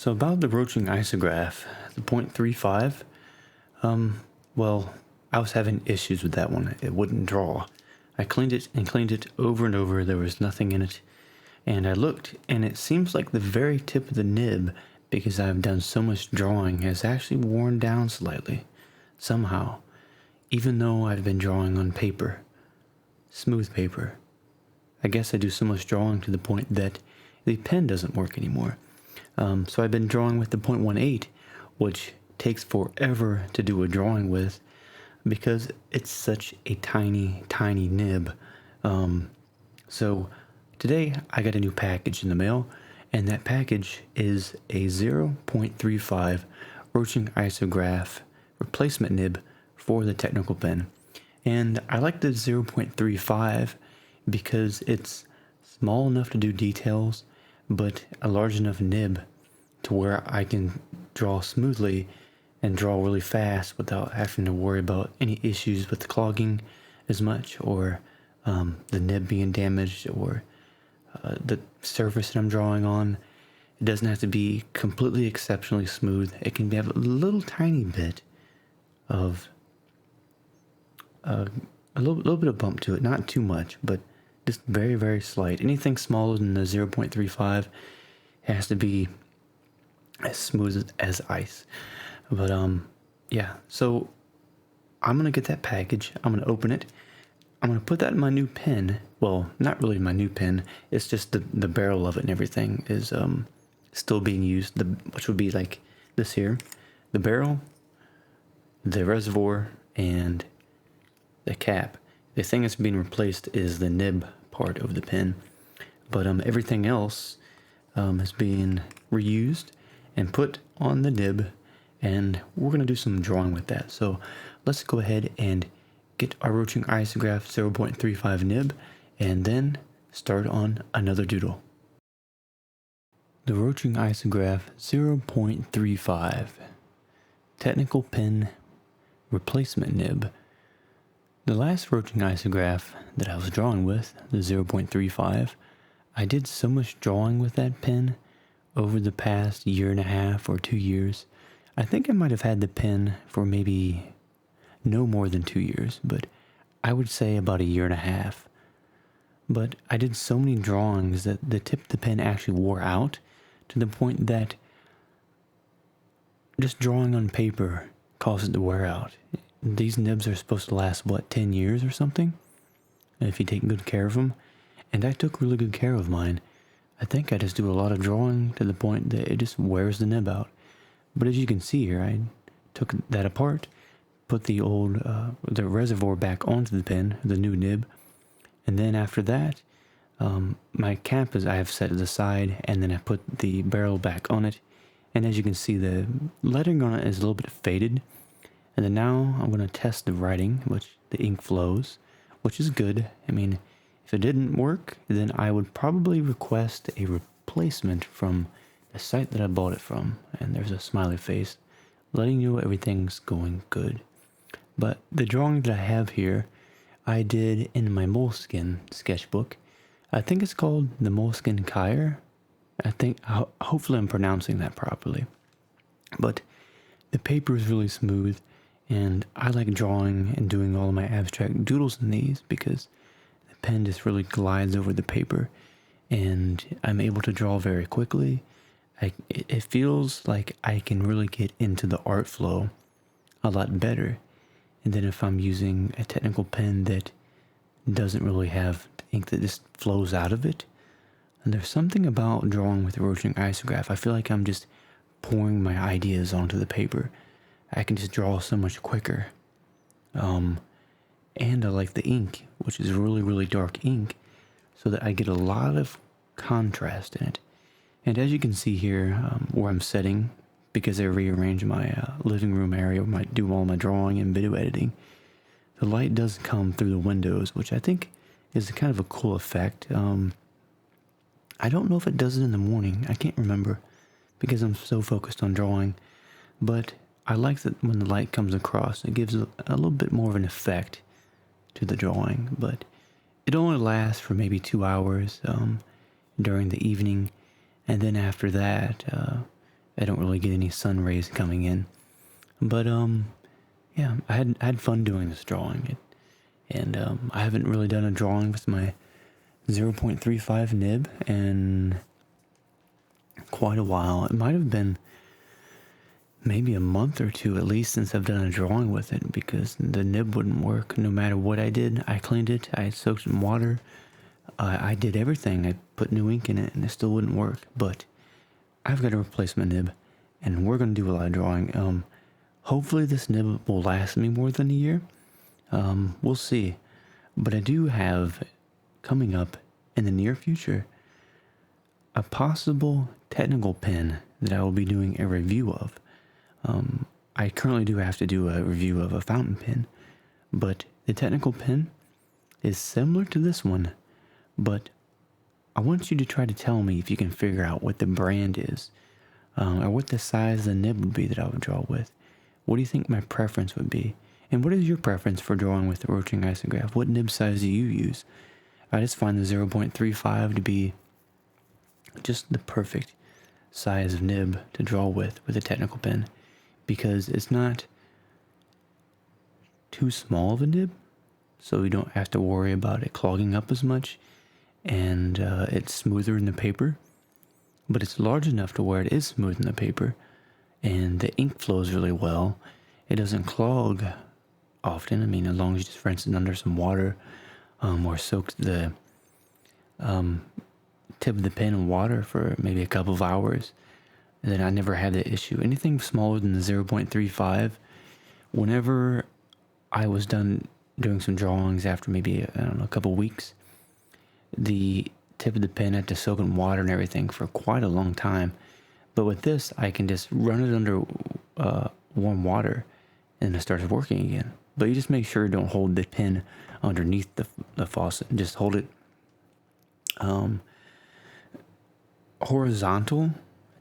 So about the Rotring Isograph, the 0.35, well, I was having issues with that one. It wouldn't draw. I cleaned it over and over. There was nothing in it. And I looked, and it seems like the very tip of the nib, because I've done so much drawing, has actually worn down slightly, somehow, even though I've been drawing on paper, smooth paper. I guess I do so much drawing to the point that the pen doesn't work anymore. So I've been drawing with the 0.18, which takes forever to do a drawing with because it's such a tiny, tiny nib. So today I got a new package in the mail, and that package is a 0.35 Rotring Isograph replacement nib for the technical pen. And I like the 0.35 because it's small enough to do details, but a large enough nib to where I can draw smoothly and draw really fast without having to worry about any issues with clogging as much, or the nib being damaged, or the surface that I'm drawing on. It doesn't have to be completely exceptionally smooth. It can have a little tiny bit of a little bit of bump to it, not too much, but just very, very slight. Anything smaller than the 0.35 has to be as smooth as ice. But yeah, so I'm gonna get that package. I'm gonna open it. I'm gonna put that in my new pen. Well, not really my new pen. It's just the barrel of it and everything is still being used. Which would be like this here, the barrel, the reservoir, and the cap. The thing that's being replaced is the nib part of the pen, but everything else is being reused and put on the nib, and we're gonna do some drawing with that. So let's go ahead and get our Rotring Isograph 0.35 nib and then start on another doodle. The Rotring Isograph 0.35 technical pen replacement nib. The last Rotring Isograph that I was drawing with, the 0.35, I did so much drawing with that pen over the past year and a half or 2 years. I think I might have had the pen for maybe no more than 2 years, but I would say about a year and a half. But I did so many drawings that the tip of the pen actually wore out to the point that just drawing on paper caused it to wear out. These nibs are supposed to last, 10 years or something? If you take good care of them. And I took really good care of mine. I think I just do a lot of drawing to the point that it just wears the nib out. But as you can see here, I took that apart, put the old, the reservoir back onto the pen, the new nib. And then after that, my cap I have set to the side, and then I put the barrel back on it. And as you can see, the lettering on it is a little bit faded. And then now I'm going to test the writing, which the ink flows, which is good. I mean, if it didn't work, then I would probably request a replacement from the site that I bought it from. And there's a smiley face letting you know everything's going good. But the drawing that I have here, I did in my moleskine sketchbook. I think it's called the moleskine Kyre. Hopefully I'm pronouncing that properly. But the paper is really smooth, and I like drawing and doing all of my abstract doodles in these because the pen just really glides over the paper, and I'm able to draw very quickly. It feels like I can really get into the art flow a lot better than if I'm using a technical pen that doesn't really have ink that just flows out of it. And there's something about drawing with the Rotring Isograph. I feel like I'm just pouring my ideas onto the paper. I can just draw so much quicker. And I like the ink, which is really, really dark ink, so that I get a lot of contrast in it. And as you can see here, where I'm setting, because I rearrange my living room area where I do all my drawing and video editing, the light does come through the windows, which I think is kind of a cool effect. I don't know if it does it in the morning. I can't remember because I'm so focused on drawing. But I like that when the light comes across, it gives a little bit more of an effect to the drawing. But it only lasts for maybe 2 hours during the evening. And then after that, I don't really get any sun rays coming in. But yeah, I had fun doing this drawing. And I haven't really done a drawing with my 0.35 nib in quite a while. It might have been maybe a month or two at least since I've done a drawing with it, because the nib wouldn't work no matter what I did. I cleaned it, I soaked it in water, I did everything. I put new ink in it and it still wouldn't work. But I've got to replace my nib, and we're going to do a lot of drawing. Hopefully this nib will last me more than a year. We'll see. But I do have coming up in the near future a possible technical pen that I will be doing a review of. I currently do have to do a review of a fountain pen, but the technical pen is similar to this one, but I want you to try to tell me if you can figure out what the brand is, or what the size of the nib would be that I would draw with. What do you think my preference would be? And what is your preference for drawing with the Rotring Isograph? What nib size do you use? I just find the 0.35 to be just the perfect size of nib to draw with a technical pen, because it's not too small of a nib, so you don't have to worry about it clogging up as much, and it's smoother in the paper, but it's large enough to where it is smooth in the paper, and the ink flows really well. It doesn't clog often. I mean, as long as you just rinse it under some water, or soak the tip of the pen in water for maybe a couple of hours, and then I never had that issue. Anything smaller than the 0.35, whenever I was done doing some drawings after maybe, I don't know, a couple weeks, the tip of the pen had to soak in water and everything for quite a long time. But with this, I can just run it under warm water and it starts working again. But you just make sure you don't hold the pen underneath the faucet. Just hold it horizontal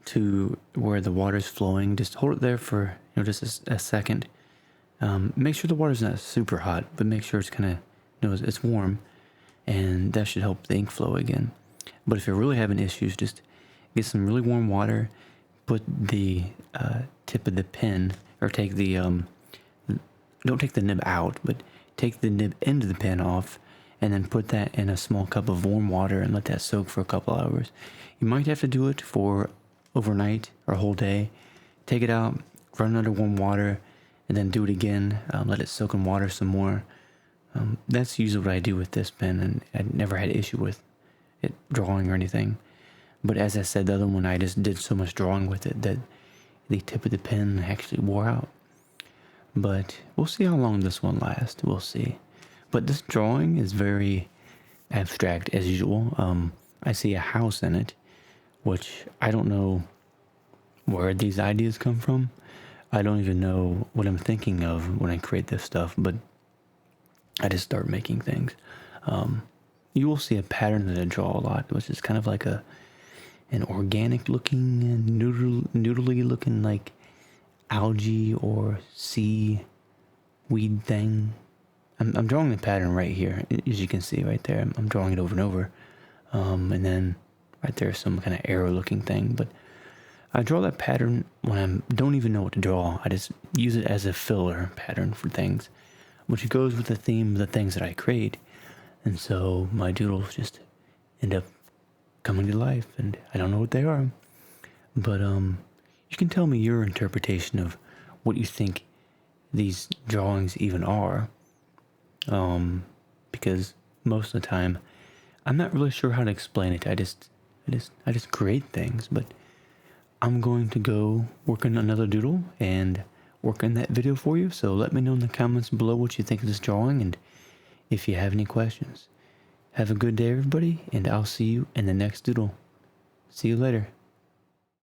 to where the water's flowing. Just hold it there for, just a second. Make sure the water's not super hot, but make sure it's kind of, it's warm, and that should help the ink flow again. But if you're really having issues, just get some really warm water, put the tip of the pen, or take the, don't take the nib out, but take the nib end of the pen off, and then put that in a small cup of warm water and let that soak for a couple hours. You might have to do it for overnight or a whole day. Take it out, run it under warm water, and then do it again. Let it soak in water some more. That's usually what I do with this pen, and I never had an issue with it drawing or anything. But as I said, the other one, I just did so much drawing with it that the tip of the pen actually wore out. But we'll see how long this one lasts. We'll see. But this drawing is very abstract as usual. I see a house in it, which I don't know where these ideas come from. I don't even know what I'm thinking of when I create this stuff, but I just start making things. You will see a pattern that I draw a lot, which is kind of like an organic looking, noodly looking, like algae or sea weed thing. I'm drawing the pattern right here, as you can see right there. I'm drawing it over and over. And then right there is some kind of arrow looking thing. But I draw that pattern when I don't even know what to draw. I just use it as a filler pattern for things, which goes with the theme of the things that I create. And so my doodles just end up coming to life, and I don't know what they are. But you can tell me your interpretation of what you think these drawings even are. Because most of the time I'm not really sure how to explain it. I just create things. But I'm going to go work on another doodle and work on that video for you. So let me know in the comments below what you think of this drawing, and if you have any questions. Have a good day, everybody, and I'll see you in the next doodle. See you later.